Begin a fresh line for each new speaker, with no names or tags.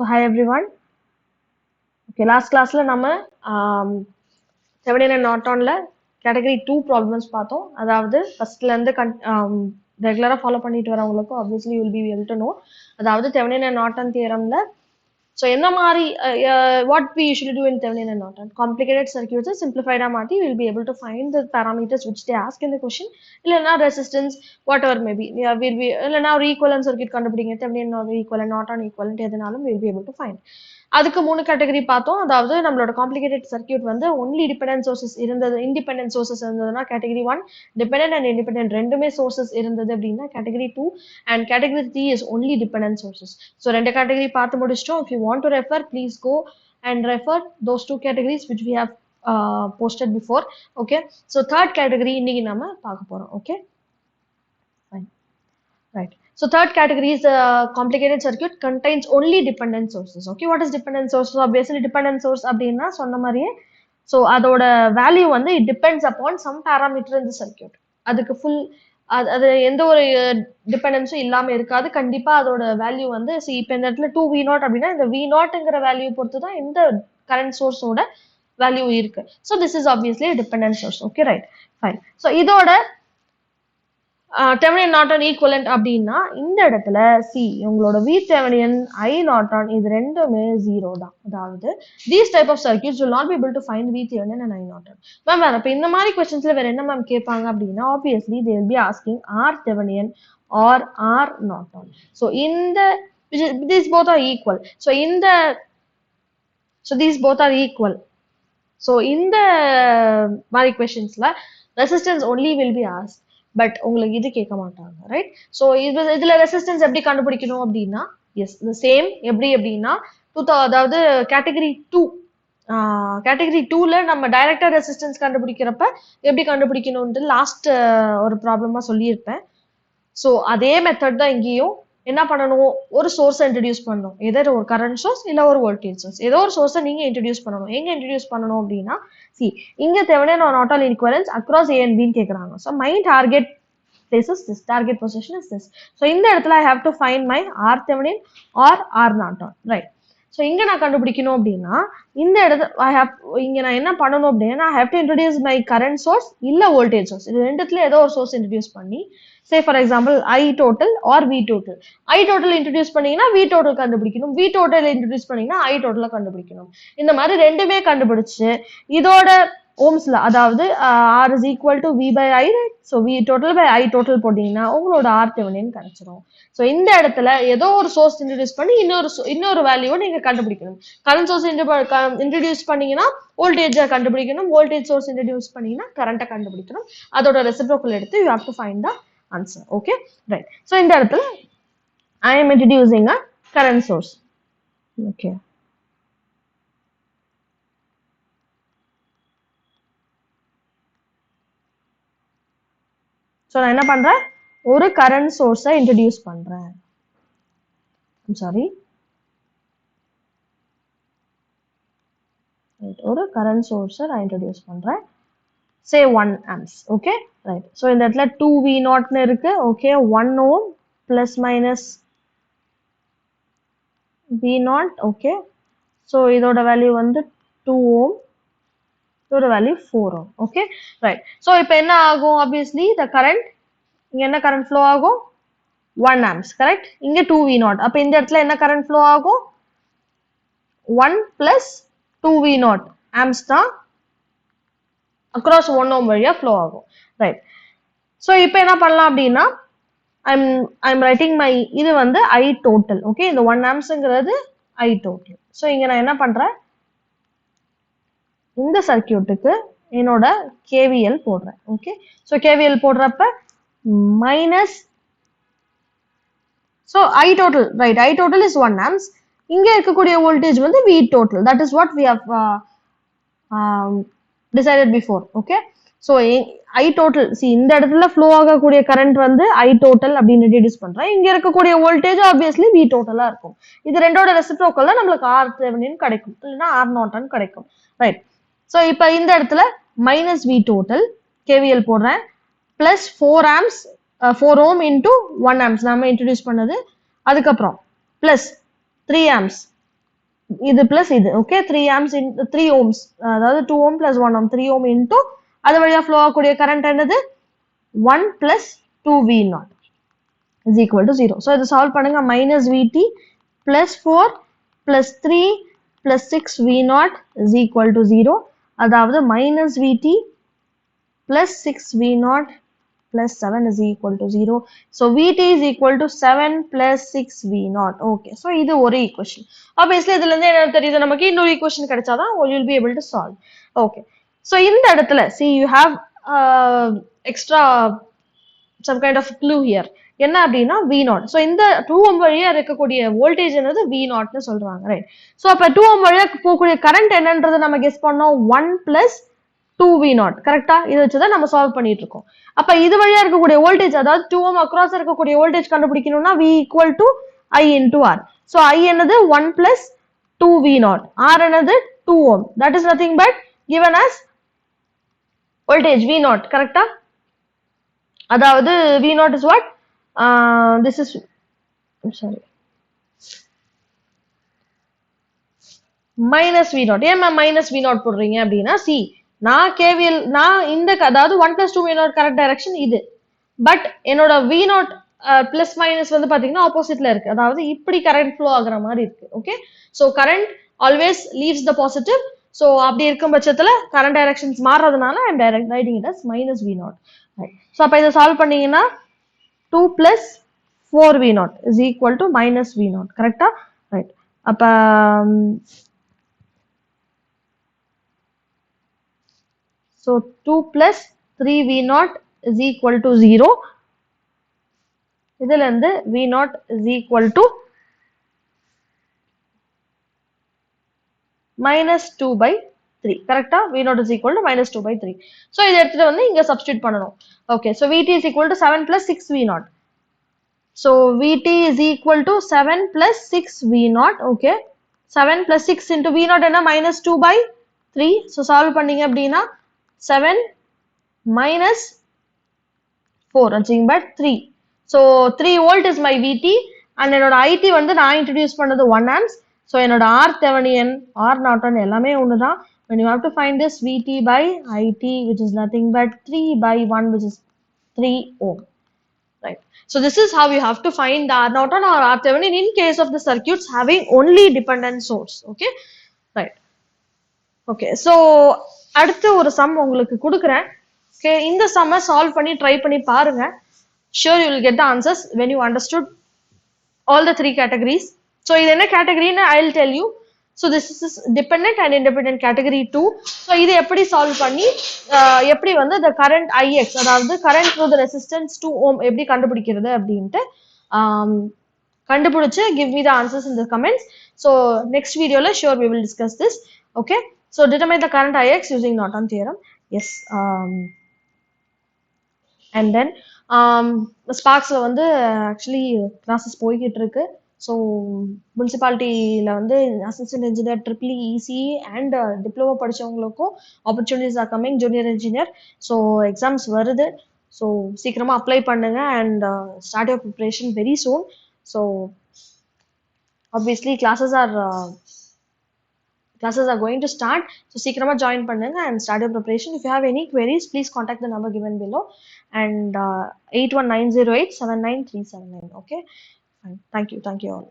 So hi everyone. Okay, last classல நம்ம Thevenin and Nortonல category 2 problems பார்த்தோம். அதாவது ஃபர்ஸ்ட்ல இருந்து ரெகுலரா ஃபாலோ பண்ணிட்டு வரவங்களுக்கு obviously you will be able to know. அதாவது Thevenin and Norton theoremல so என்ன மாதிரி what we usually do in Thevenin and Norton complicated circuits simplified மாத்தி we will be able to find the parameters which they ask in the question இல்லனா resistance whatever maybe will be இல்லனா ஒரு equivalent circuit கண்டுபிடிங்க Thevenin or equivalent Norton equivalent எதுனாலும் we will be able to find. அதுக்கு மூணு category பார்த்தோம். அதாவது நம்மளோட காம்ப்ளிகேட்டட் சர்க்யூட் வந்து ஒன்லி டிபெண்டன்ட் சோர்சஸ் இருந்தது, இண்டிபெண்டன்ட் சோர்சஸ் இருந்ததுன்னா கேட்டகரி 1, டிபெண்டன்ட் அண்ட் இண்டிபெண்டன்ட் ரெண்டுமே சோர்சஸ் இருந்தது அப்படின்னா category 2, and category 3 is only dependent sources. So ரெண்டு கேட்டகரி பார்த்து முடிச்சிட்டோம். If you want to refer please go and refer those two categories which we have posted before. Okay, so third category இன்னைக்கு நம்ம பார்க்க போறோம். Okay, fine, right. So third category is a complicated circuit contains only dependent sources. Okay, what is dependent source? So obviously dependent source அப்படின்னா சொன்ன மாதிரியே so அதோட value வந்து it depends upon some parameter in the circuit. அதுக்கு full அது எந்த ஒரு டிபெண்டன்ஸும் இல்லாம இருக்காது. கண்டிப்பா அதோட வேல்யூ வந்து இப்போ இந்த இடத்துல 2v0 அப்படின்னா இந்த v0ங்கிற வேல்யூ பொறுத்து தான் இந்த கரண்ட் சோர்ஸோட வேல்யூ இருக்கு. So this is obviously dependent source. Okay, right, fine. So இதோட Thevenin Norton equivalent அப்படின்னா இந்த இடத்துல சி உங்களோட V Thevenin I Norton இது ரெண்டுமே 0 தான். அதாவது these type of circuits will not be able to find V Thevenin and I Norton. Ma'am அப்ப இந்த மாதிரி கொஸ்டின்ஸ்ல வேற என்ன மேம் கேட்பாங்க அப்படின்னா obviously they will be asking R Thevenin or R Norton. So இந்த these both are equal. So these both are equal. So இந்த மாதிரி கொஸ்டின்ஸ்ல resistance only will be asked. But உங்களுக்கு இது கேட்க மாட்டாங்க, ரைட்? ஸோ இதுல ரெசிஸ்டன்ஸ் எப்படி கண்டுபிடிக்கணும் அப்படின்னா எஸ் இந்த சேம் எப்படி அப்படின்னா அதாவது கேட்டகரி 2ல நம்ம டைரக்டா ரெசிஸ்டன்ஸ் கண்டுபிடிக்கிறப்ப எப்படி கண்டுபிடிக்கணும்னு லாஸ்ட் ஒரு ப்ராப்ளமா சொல்லியிருப்பேன். ஸோ அதே மெத்தட் தான் இங்கேயும். என்ன பண்ணணும், ஒரு சோர்ஸை இன்ட்ரடியூஸ் பண்ணணும். ஏதோ ஒரு கரண்ட் சோர்ஸ் இல்ல ஒரு வோல்டேஜ் சோர்ஸ், ஏதோ ஒரு சோர்ஸை நீங்க இன்ட்ரடியூஸ் பண்ணணும். எங்க இன்ட்ரடியூஸ் பண்ணணும் அப்படின்னா இங்க Thevenin or Norton equivalence across A and B கேக்குறாங்க. So my target place is this, target position is this. So இந்த இடத்துல I have to find my R Thevenin or R Norton, right? So இங்க நான் கண்டுபிடிக்கணும் அப்படின்னா இந்த இடத்துல இங்க நான் என்ன பண்ணணும் அப்படின்னா I have to introduce my current source இல்ல voltage source. இது ரெண்டுத்துல ஏதோ ஒரு சோர்ஸ் இன்ட்ரடியூஸ் பண்ணி say for example I total or V total. I total introduce பண்ணீங்கன்னா V total கண்டுபிடிக்கணும், V total இன்ட்ரடியூஸ் பண்ணீங்கன்னா I total கண்டுபிடிக்கணும். இந்த மாதிரி ரெண்டுமே கண்டுபிடிச்சு இதோட ஓம்ஸ்ல அதாவது R is equal to V by I, right? So V total by I total போட்டீங்கன்னா உங்களோட R Thevenin கிடைச்சிடும். ஸோ இந்த இடத்துல ஏதோ ஒரு சோர்ஸ் இன்ட்ரடியூஸ் பண்ணி இன்னொரு வேல்யூவை நீங்க கண்டுபிடிக்கணும். கரண்ட் சோர்ஸ் இன்ட்ரடியூஸ் பண்ணீங்கன்னா வோல்டேஜை கண்டுபிடிக்கணும், வோல்டேஜ் சோர்ஸ் இன்ட்ரடியூஸ் பண்ணீங்கன்னா கரண்ட்டை கண்டுபிடிக்கணும். அதோட ரெசிப்ரோக்கல் எடுத்து you have to find the answer. Okay, right. So இந்த இடத்துல I am introducing a current source. Okay, so நான் என்ன பண்றேன், ஒரு கரண்ட் சோர்ஸை இன்ட்ரடியூஸ் பண்றேன். சாரி, ஒரு கரண்ட் சோர்ஸை நான் இன்ட்ரடியூஸ் பண்றேன். say 1 amps. Okay, right. So இந்த இடத்துல 2v0 இருக்கு. Okay, 1 ohm plus minus v0. Okay, so இதோட வேல்யூ வந்து 2 ohm, இதோட value 4 ohm. Okay, right. So இப்போ என்ன ஆகும், obviously the current இங்க என்ன current flow ஆகும், 1 amps, correct? இங்க 2v0. அப்ப இந்த இடத்துல என்ன current flow ஆகும், 1 plus 2v0 amps தான் across 1 ohm வழியா flow ஆகும், right? So இப்போ என்ன பண்ணலாம் அப்படின்னா I'm writing my இது வந்து I total. Okay, இந்த 1 ampsங்கிறது I total. So இங்க நான் என்ன பண்றேன், இந்த சர்க்யூட்டுக்கு என்னோட KVL போடுறேன். ஓகே, ஸோ KVL போடுறப்ப minus, so I total, right? I total is 1 amps. இங்க இருக்கக்கூடிய வோல்டேஜ் வந்து V total. That is what we have decided before. Okay, so I total, see இந்த இடத்துல flow ஆகக்கூடிய current வந்து I total அப்படின்னு introduce பண்றேன். இங்க இருக்கக்கூடிய வோல்டேஜ் obviously V total இருக்கும். இது ரெண்டோட ரெசிப்ரோக்கல்ல நம்மளுக்கு R Thevenin கிடைக்கும், இல்லைன்னா R Norton கிடைக்கும், ரைட்? ஸோ இப்போ இந்த இடத்துல மைனஸ் V total KVL போடுறேன், plus 4 amps 4 ohm into 1 amps நாம இன்ட்ரடியூஸ் பண்ணது, அதுக்கப்புறம் பிளஸ் 3 amps இது பிளஸ் இது ஓகே 3 amps in 3 ohms அதாவது 2 ohm plus 1 ohm 3 ohm into அது வழியா ஃப்ளோ ஆகக்கூடிய கரண்ட் என்னது 1 plus 2v0 is equal to 0. So இது சால்வ் பண்ணுங்க minus vt plus 4 plus 3 plus 6v0 is equal to 0. அதாவது minus vt plus 6v0 plus 7 is equal to 0. So Vt is equal to 7 plus 6v0. Okay. So இது ஒரு equation. Obviously இதுல இருந்து என்ன தெரியுது நமக்கு இன்னொரு equation கிடைச்சாதான் you will be able to solve. Okay. So இந்த இடத்துல see you have extra some kind of clue here. என்ன அப்படின்னா V0. So இந்த 2 ohm வழியா இருக்கக்கூடிய வோல்டேஜ் என்னது V0 னு சொல்றாங்க ரைட். ஸோ அப்ப 2 ohm வழியா போகக்கூடிய கரண்ட் என்னன்றது நம்ம கெஸ் பண்ணோம் 1 plus 2v0 கரெக்டா இதை வச்சுதான் நம்ம சால்வ் பண்ணிட்டு இருக்கோம். அப்ப இது வழியா இருக்கக்கூடிய வோல்டேஜ் அதாவது 2 ohm அக்ராஸ் இருக்கக்கூடிய வோல்டேஜ் கண்டுபிடிக்கணும்னா V equal to I into R. So I என்னது 1 plus 2v0 R என்னது 2 ohm that is nothing but given as voltage V0 கரெக்டா அதாவது V0 is what this is I'm sorry minus V0 ஏன் minus V0 போடுறீங்க அப்படின்னா C நான் KVL நான் இந்த அதாவது 1 plus 2v0 கரெக்ட் டைரக்ஷன் இது பட் என்னோட V0 பிளஸ் மைனஸ் வந்து பாத்தீங்கன்னா ஆப்போசிட்ல இருக்கு அதாவது இப்படி கரண்ட் ஃப்ளோ ஆகுற மாதிரி இருக்கு okay so current always leaves the positive so அப்படி இருக்கும் பட்சத்துல கரண்ட் டைரக்ஷன்ஸ் மாறுறதுனால I'm direct writing it as minus V0 so அப்ப இதை சால்வ் பண்ணீங்கன்னா 2 plus 4v0 is equal to minus V0 கரெக்டா ரைட் அப்ப so 2 plus 3v0 is equal to 0 இதுல இருந்து V0 is equal to minus 2 by 3 கரெக்டா V0 is equal to minus 2 by 3 so இதை எடுத்துட்டு வந்து இங்க சப்ஸ்டிட்யூட் பண்ணணும் okay so Vt is equal to 7 plus 6v0 so Vt is equal to 7 plus 6v0 okay 7 plus 6 into V0 என்ன minus 2 by 3 so solve பண்ணீங்க அப்படின்னா 7 minus 4 nothing but 3 so 3 volt is my Vt and என்னோட IT வந்து நான் introduce பண்ணது 1 amps so என்னோட R Thevenin R Norton எல்லாமே ஒண்ணுதான் when you have to find this Vt by IT which is nothing but 3 by 1 which is 3 ohm right so this is how you have to find the R Norton or R Thevenin in case of the circuits having only dependent source okay right okay so அடுத்து ஒரு some உங்களுக்கு கொடுக்குறேன் okay இந்த சம்மை solve பண்ணி try பண்ணி பாருங்க sure you will get the answers when you understood all the three categories so இது என்ன கேட்டகரின்னு I'll tell you so this is dependent and independent category 2 so இது எப்படி சால்வ் பண்ணி எப்படி வந்து the current Ix அதாவது current through the resistance 2 ohm எப்படி கண்டுபிடிக்கிறது அப்படின்ட்டு கண்டுபிடிச்சு give me the answers in the comments so next video la sure we will discuss this okay so determine the current Ix using Norton theorem yes and then ஸ்பார்க்ஸ்ல வந்து actually classes போய்கிட்டு இருக்கு so முனிசிபாலிட்டியில் வந்து assistant engineer triple EC and diploma படித்தவங்களுக்கும் opportunities are coming junior engineer so exams வருது so சீக்கிரமாக apply பண்ணுங்க and start your preparation very soon so obviously classes are going to start so சீக்கிரமா join பண்ணுங்க and start your preparation if you have any queries please contact the number given below and 81908 79379 okay fine thank you all